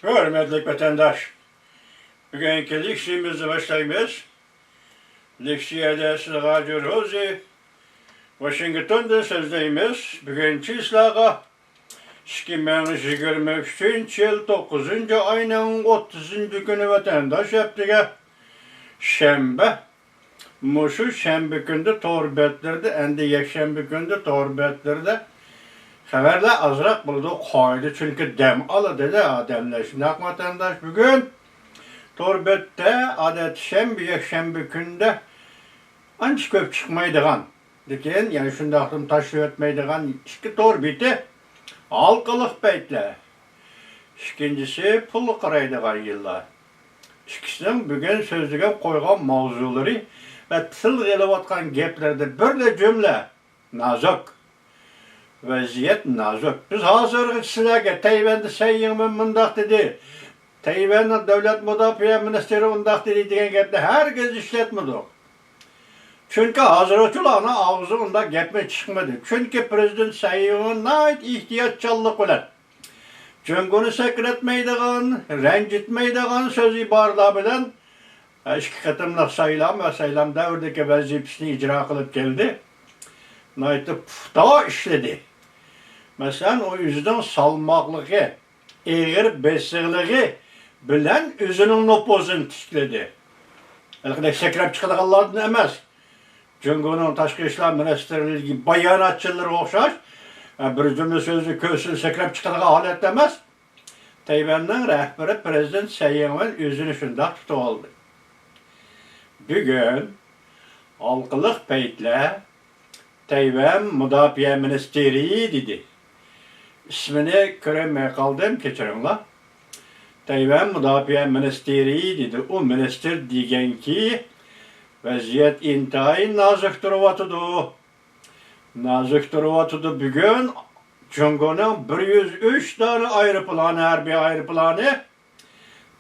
Hürmetli vatandaş, bugünkü leksiyemizi başlayımız. Leksiyede sizlere diyoruz, Washington'da sözleyimiz. Bugünkü islaha 2023 yıl 9. ayının 30. günü vatandaş yaptığı şembe. Muşu şembe günde torbetlerde, endi yekşembe günde torbetlerde haberle azrak buldu koydu çünkü dem alı dedi adamlar. Şimdi vatandaş bugün torbette adet şembe yekşembe günde anç köp çıkmaydıgan. Diken yani şunda aklım taşı etmeydigan iki torbeti halkalık beytle. İkincisi pul qaraydigan yıllar. İkisinden bugün sözlüğe koygan mavzuları ve tıl gelevatkan geplerde böyle cümle nazok. Vaziyet nazok. Biz hazır sizlerge Tayvan'da sayın mındak dedi. Tayvan'da devlet müdafiye ministeri mındak dedi diyen gepte herkes işletmedi. Çünkü hazır otulanı ağzında gepme çıkmadı. Çünkü Prezident sayının ait ihtiyaççılık olan. Cüngünü sekretmeydiğin, rencitmeydiğin söz ibarla bilen iki katımlık sayılam ve sayılam devrdeki vazifesini icra kılıp geldi. Naitı pufta işledi. Mesela o yüzden salmaklığı, eğer besirliği bilen yüzünün nopozunu tikledi. Elbette sekrep çıkacak Allah'ın emez. Cüngünün Taşkı İşler Ministerliği bayanatçıları okşar. Bir cümle sözü kösül sekrep çıkacak alet demez. Tayvan'ın rehberi Prezident Sayın'ın yüzünü şundak tutu oldu. Bugün halkılık peytle Tayvan Müdafiye Ministeri dedi. İsmini göremeye kaldım keçirimle. Tayvan Müdafiye Ministeri dedi. O minister diyen ki vaziyet intayin nazik duruvatıdı. Nazik duruvatıdı bugün Cüngünün 103 tane aeroplanı, harbi aeroplanı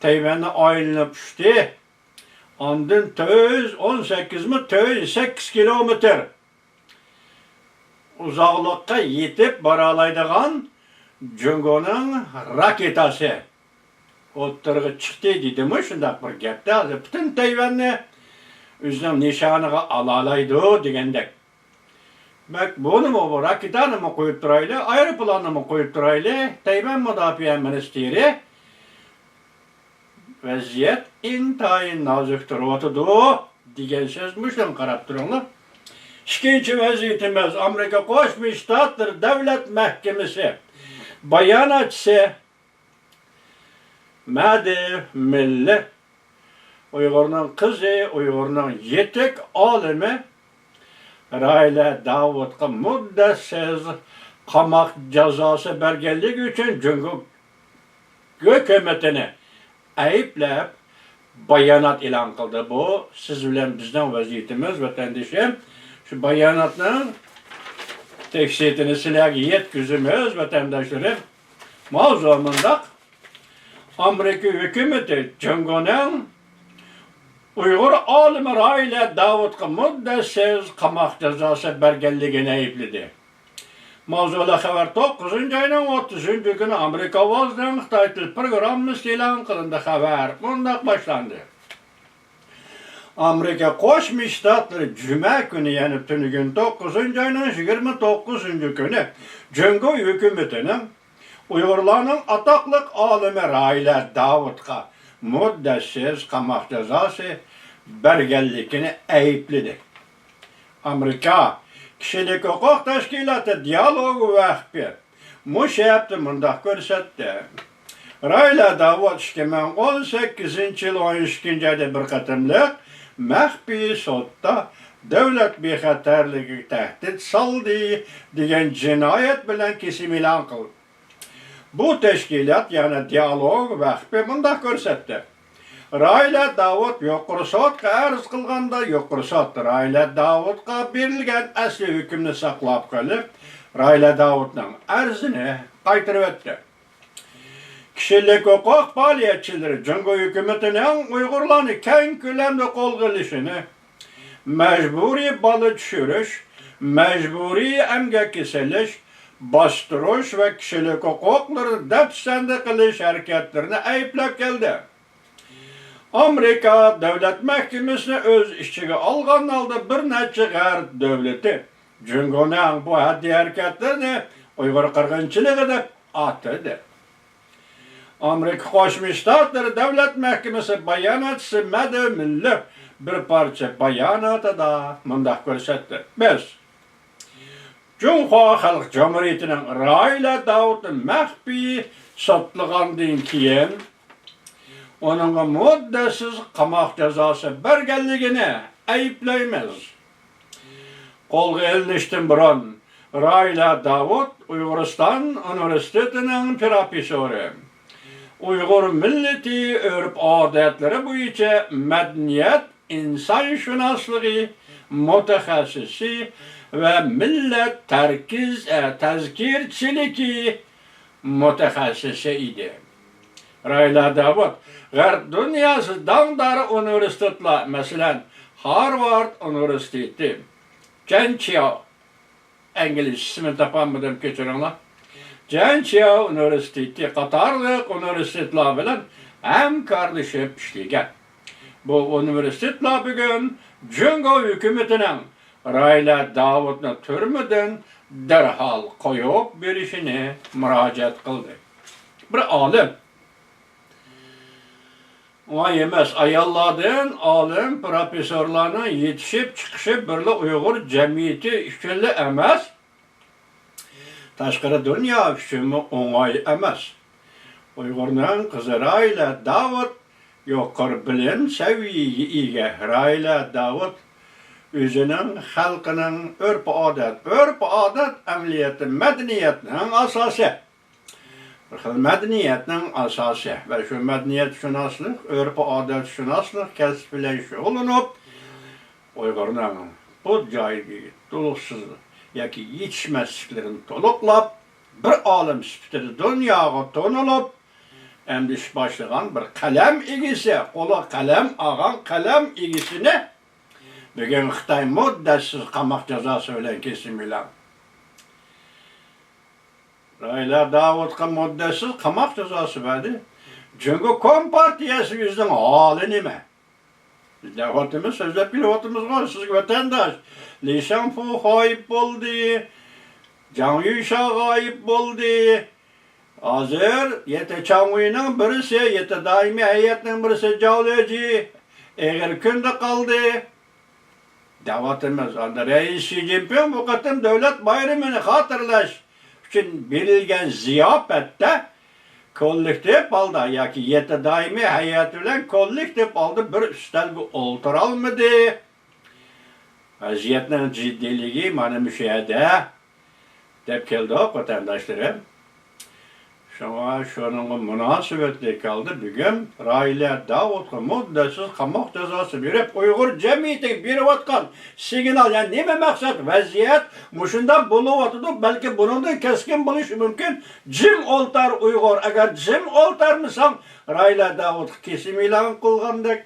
Tayvan'a ayrılıp düştü. Andın 18 mi 8 kilometre uzaklıkta yetip baralaydıgan Cüngünün raketası ottırgı çıktı dedi mi şundak bir gepte bütün Tayvan'ı üzerine nişanıga alalaydı degendek. Bak bunu mu bu raketanı mı koyup duraylı, aeroplanı mı koyup duraylı, Tayvan Müdafiye Ministeri vaziyet intayin naziktir otudu diyen sözmüşten karab durunlar. İkinci vaziyetimiz Amerika Koşmuş Ştatlar Devlet Mahkemesi bayanatçısı Madi Milli Uygur'un kızı, Uygur'un yetek alimi Rayle Davut'a müddessiz qamak cezası belgelik için Cüngü hükümetini ayıplab bayanat ilan kıldı. Bu siz bilen bizden vaziyetimiz vatandaşım. Şu bayanatın teksitini silah yetkizimiz vatandaşlarım. Mavzumunda Amerika hükümeti Cüngü'nün Uygur alimi Rayle Davut'a müddessiz qamak cezası belgeligini ayıpladı. Mavzula haber 9. ayının 30. günü Amerika vazdan Xitay Til programımız ilan kılındı haber. Bundan başlandı. Amerika Koşmuş Ştatları Cuma günü yani tünü gün 9. ayının 29. günü Cüngü hükümetinin Uygurların ataklık alimi Rayle Davut'a müddessiz qamak cezası belgelikini ayıpladı. Amerika Kişilik Hukuk Teşkilatı diyalogu vakfı bu şey yaptı mındak görsetti. Rayle Davut 2018 yıl 12. ayda bir katımlık mahbi sotta devlet bexatarlığı tehdit saldı diyen cinayet bilen kesim ilan kıldı. Bu teşkilat yani diyalog vakfı mındak görsetti. Rayle Davut yuqori sotqa arz qilganda yuqori sot Rayle Davut'a berilgan asli hükmünü saqlab qolib, Rayle Davut'ning arzini qaytarib o'tdi. Kishilik huquq faoliyatchilari Cüngü hükümetining Uyg'urlarni keng ko'lamda qo'lga olishini, majburiy bola tushirish, majburiy emgakka silish, bastırış ve kişilik hukukları depsende kılış hareketlerini ayıplap geldi. Amerika Devlet Mahkemesi'ne öz işçiga algan aldı bir neçe g'arb devleti. Cungo'nun bu haddi hareketlerini Uygur kırgınçılığı da atırdı. Amerika Koşmuş Ştatları Devlet Mahkemesi bayanatçısı Medi Milli bir parça bayanatı da mındak görsetti. Biz, Cumhuriyet Halk Cumhuriyeti'nin Raila Davut'un mahbi sotlığından keyin onunla muddesiz qamoq cezası bergenligini ayıplaymiz. Kolga elinishdan burun Raila Davut Uyg'uriston Universitetining professori. Uyghur milleti örf odatlari bo'yicha madaniyat insonshunoslig'i mutaxassisi ve millet tazkirchiligi mutaxassisi idi. Raila Davut G'arb dunyosi dangdar universitetlar, masalan Harvard Universiteti, Chanchia, İngiliz ismini topamadım, kechiringlar. Chanchia Universiteti qatorliq universitetlar bilan hamkorlashib ishlagan. Bu universitetlar bugun Jungo hukumatining Raila Davutni turmadan darhol qo'yib berishini murojaat qildi. Bir olim, vay emas, ayollardan olim professorlarning yetishib chiqishi birli Uyg'ur jamiyati uchun emas, tashqari dunyo uchun o'ng'ay emas. Uyg'urning qizi Raila Davut yuqori bilim saviyasiga ega. Raila Davut o'zining xalqining urf-odat amaliyoti madaniyatning asosi. Bir xil madaniyatning asosi va shu madaniyatshunoslik, urf-odatshunoslik kasb bilan shug'ullanib, Uyg'urning bu joyga to'liqsiz yoki yetishmasliklarini to'liqlab, bir olim sifatida dunyoga to'nilib, endi ish boshlagan bir qalam egisi, qo'li qalam olgan qalam egisini bugun Xitoy muddatsiz qamoq jazosi bilan kesimlar. Raila Davutga muddatsiz qamoq jazosi berdi. Jungo Kompartiyasi bizning holi nima? Biz davlatimiz so'zlab kelyapmiz, sizga vatandosh. Li Shanfu g'oyib bo'ldi, Jang Yusha g'oyib bo'ldi. Hozir Yeta Chang'uining birisi, Yeta doimiy hay'atning birisi Javleji eg'ir kunda qoldi. Davlatimiz Reis Xi Jinping bu qatim davlat bayramini xotirlash uchun berilgan ziyofatda kollektiv holda yoki Yeta doimiy hay'at bilan kollektiv holda bir ustalga o'ltira olmadi. Vaziyatning jiddiyligi mana shu yerda deb keldi vatandoshlarim. Şununla münasebetli kaldı. Bugün Raila Davut'a muddatsiz qamoq jazosi berib, Uyg'ur jamiyatiga berayotgan signal, yani nima maqsad? Vaziyat mushunda bo'layotdi, balki bundan keskin bo'lishi mumkin. Jim o'ltar Uyg'ur, agar jim o'ltarmasang, Raila Davut kesim e'lon qilgandek,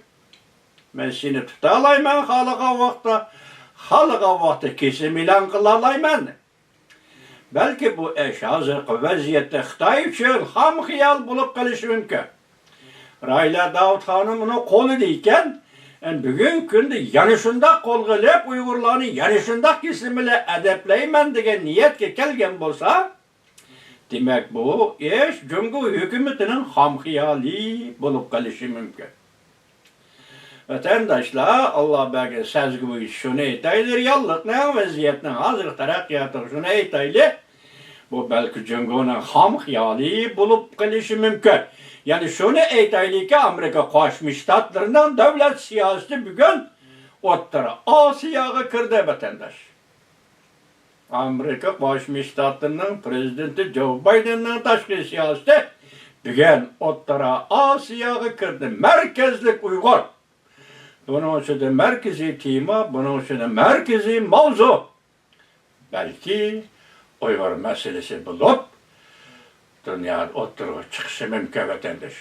men seni tuta olmayman, xalqa vaqtda kesim e'lon qila olmayman. Belki bu ish hozirgi vaziyatda Xitoy uchun ham xiyol bo'lib qolishi mumkin. Raila Davut xonim uni qo'lida ekan, bugungi kunda yana shunday qo'lga olib Uyg'urlarni yana shunday kesim bilan adablayman degan niyatga kelgan bo'lsa, demak bu ish Jungo hukumatining ham xiyoli bo'lib qolishi mumkin. Vatandoshlar, Alloh bergan sezgi bo'yicha shuni aytaylik, reallikning vaziyatning hozirgi taraqqiyotiga shuni aytaylik. Bu belki Jungo'ning ham xiyoli bo'lib qolishi mumkin. Yani şunu aytaylik ki Amerika Qo'shma Shtatlarining davlat siyosati bugun O'rta Osiyoga kirdi vatandosh. Amerika Qo'shma Shtatlarining prezidenti Joe Bidenning tashqi siyosati bugun O'rta Osiyoga kirdi. Markazlik Uyg'ur. Bunun için de merkezi tema, bunun için de merkezi mavzu. Belki Uyghur meselesi bulup dünyada oturup çıkışı mümkün vatandaş.